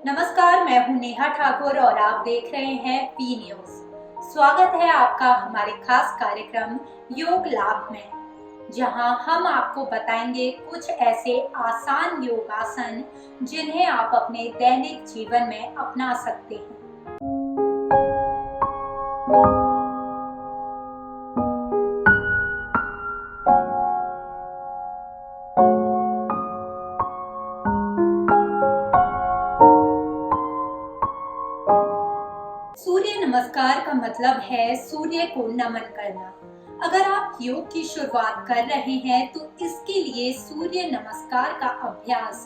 नमस्कार, मैं हूं नेहा ठाकुर और आप देख रहे हैं पी न्यूज। स्वागत है आपका हमारे खास कार्यक्रम योग लाभ में, जहां हम आपको बताएंगे कुछ ऐसे आसान योगासन जिन्हें आप अपने दैनिक जीवन में अपना सकते हैं। सूर्य नमस्कार का मतलब है सूर्य को नमन करना। अगर आप योग की शुरुआत कर रहे हैं तो इसके लिए सूर्य नमस्कार का अभ्यास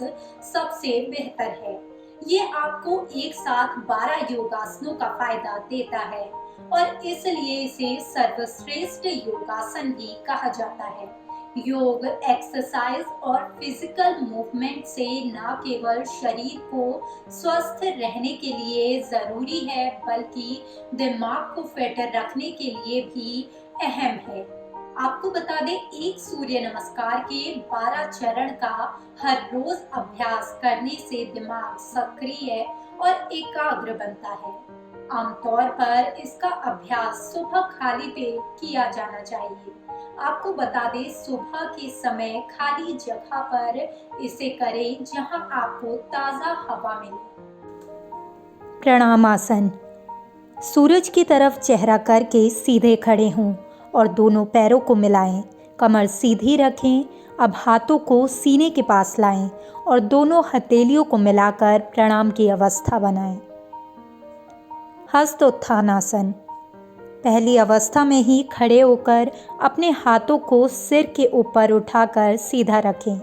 सबसे बेहतर है। ये आपको एक साथ 12 योगासनों का फायदा देता है और इसलिए इसे सर्वश्रेष्ठ योगासन भी कहा जाता है। योग एक्सरसाइज और फिजिकल मूवमेंट से न केवल शरीर को स्वस्थ रहने के लिए जरूरी है, बल्कि दिमाग को फिट रखने के लिए भी अहम है। आपको बता दें, एक सूर्य नमस्कार के 12 चरण का हर रोज अभ्यास करने से दिमाग सक्रिय और एकाग्र बनता है। आमतौर पर इसका अभ्यास सुबह खाली पेट किया जाना चाहिए। आपको बता दें, सुबह के समय खाली जगह पर इसे करें जहां आपको ताजा हवा मिले। प्रणामासन। सूरज की तरफ चेहरा करके सीधे खड़े हों और दोनों पैरों को मिलाएं। कमर सीधी रखें। अब हाथों को सीने के पास लाएं और दोनों हथेलियों को मिलाकर प्रणाम की अवस्था बनाएं। हस्तोत्थानासन। पहली अवस्था में ही खड़े होकर अपने हाथों को सिर के ऊपर उठाकर सीधा रखें।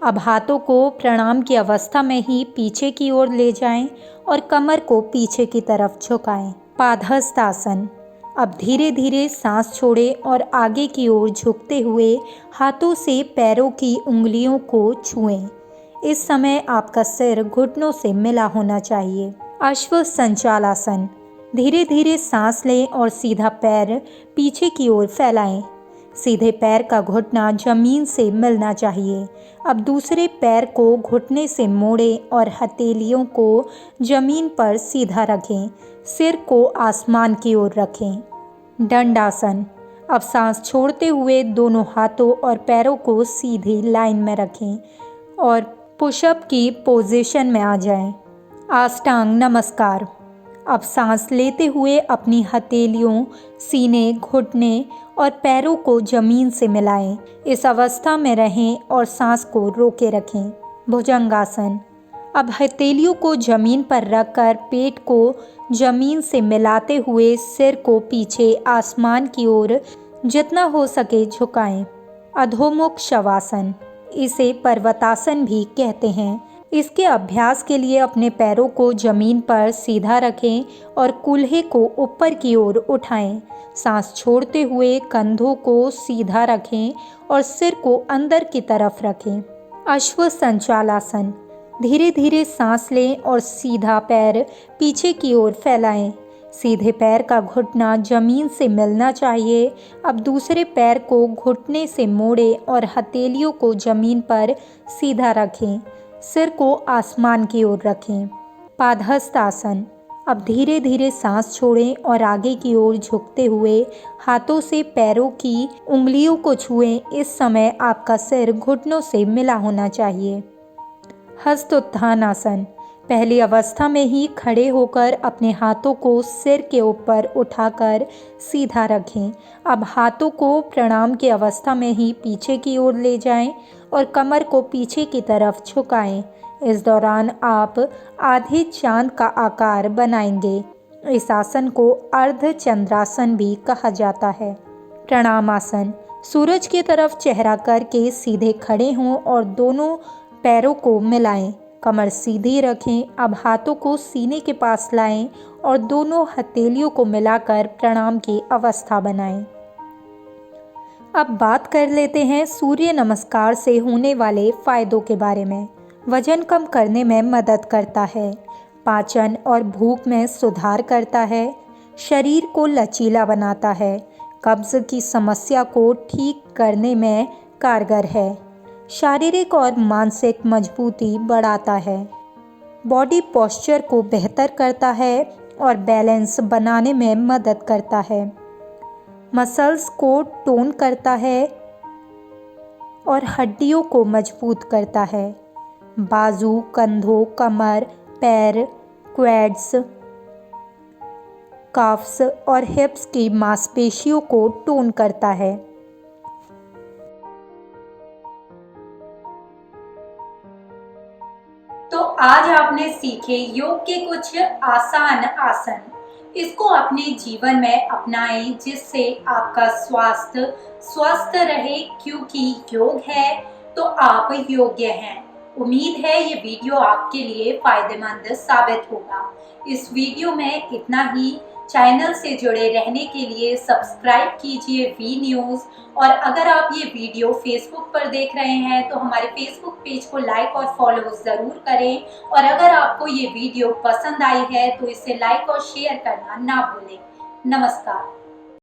अब हाथों को प्रणाम की अवस्था में ही पीछे की ओर ले जाएं और कमर को पीछे की तरफ झुकाएं। पादहस्तासन। अब धीरे धीरे सांस छोड़ें और आगे की ओर झुकते हुए हाथों से पैरों की उंगलियों को छुएं। इस समय आपका सिर घुटनों से मिला होना चाहिए। अश्व संचालासन। धीरे धीरे सांस लें और सीधा पैर पीछे की ओर फैलाएं। सीधे पैर का घुटना जमीन से मिलना चाहिए। अब दूसरे पैर को घुटने से मोड़ें और हथेलियों को जमीन पर सीधा रखें। सिर को आसमान की ओर रखें। दंडासन। अब सांस छोड़ते हुए दोनों हाथों और पैरों को सीधी लाइन में रखें और पुशअप की पोजीशन में आ जाएं। अष्टांग नमस्कार। अब सांस लेते हुए अपनी हथेलियों, सीने, घुटने और पैरों को जमीन से मिलाएं। इस अवस्था में रहें और सांस को रोके रखें। भुजंगासन। अब हथेलियों को जमीन पर रखकर पेट को जमीन से मिलाते हुए सिर को पीछे आसमान की ओर जितना हो सके झुकाएं। अधोमुख शवासन। इसे पर्वतासन भी कहते हैं। इसके अभ्यास के लिए अपने पैरों को जमीन पर सीधा रखें और कूल्हे को ऊपर की ओर उठाएं। सांस छोड़ते हुए कंधों को सीधा रखें और सिर को अंदर की तरफ रखें। अश्व संचालासन। धीरे धीरे सांस लें और सीधा पैर पीछे की ओर फैलाएं। सीधे पैर का घुटना जमीन से मिलना चाहिए। अब दूसरे पैर को घुटने से मोड़ें और हथेलियों को जमीन पर सीधा रखें। सिर को आसमान की ओर रखें। पादहस्तासन। अब धीरे धीरे सांस छोड़ें और आगे की ओर झुकते हुए हाथों से पैरों की उंगलियों को छुएं। इस समय आपका सिर घुटनों से मिला होना चाहिए। हस्तोत्थानासन। पहली अवस्था में ही खड़े होकर अपने हाथों को सिर के ऊपर उठाकर सीधा रखें। अब हाथों को प्रणाम की अवस्था में ही पीछे की ओर ले जाएं और कमर को पीछे की तरफ झुकाएं। इस दौरान आप आधे चांद का आकार बनाएंगे। इस आसन को अर्ध चंद्रासन भी कहा जाता है। प्रणामासन। सूरज की तरफ चेहरा करके सीधे खड़े हों और दोनों पैरों को मिलाएं। कमर सीधी रखें। अब हाथों को सीने के पास लाएं और दोनों हथेलियों को मिलाकर प्रणाम की अवस्था बनाएं। अब बात कर लेते हैं सूर्य नमस्कार से होने वाले फायदों के बारे में। वजन कम करने में मदद करता है। पाचन और भूख में सुधार करता है। शरीर को लचीला बनाता है। कब्ज की समस्या को ठीक करने में कारगर है। शारीरिक और मानसिक मजबूती बढ़ाता है। बॉडी पोस्चर को बेहतर करता है और बैलेंस बनाने में मदद करता है। मसल्स को टोन करता है और हड्डियों को मजबूत करता है। बाजू, कंधों, कमर, पैर, क्वैड्स, काफ्स और हिप्स की मांसपेशियों को टोन करता है। तो आज आपने सीखे योग के कुछ आसान आसन। इसको अपने जीवन में अपनाएं जिससे आपका स्वास्थ्य स्वस्थ रहे, क्योंकि योग है तो आप योग्य हैं। उम्मीद है ये वीडियो आपके लिए फायदेमंद साबित होगा। इस वीडियो में इतना ही। चैनल से जुड़े रहने के लिए सब्सक्राइब कीजिए वी न्यूज़। और अगर आप ये वीडियो फेसबुक पर देख रहे हैं तो हमारे फेसबुक पेज को लाइक और फॉलो ज़रूर करें। और अगर आपको ये वीडियो पसंद आई है तो इसे लाइक और शेयर करना ना भूलें। नमस्कार।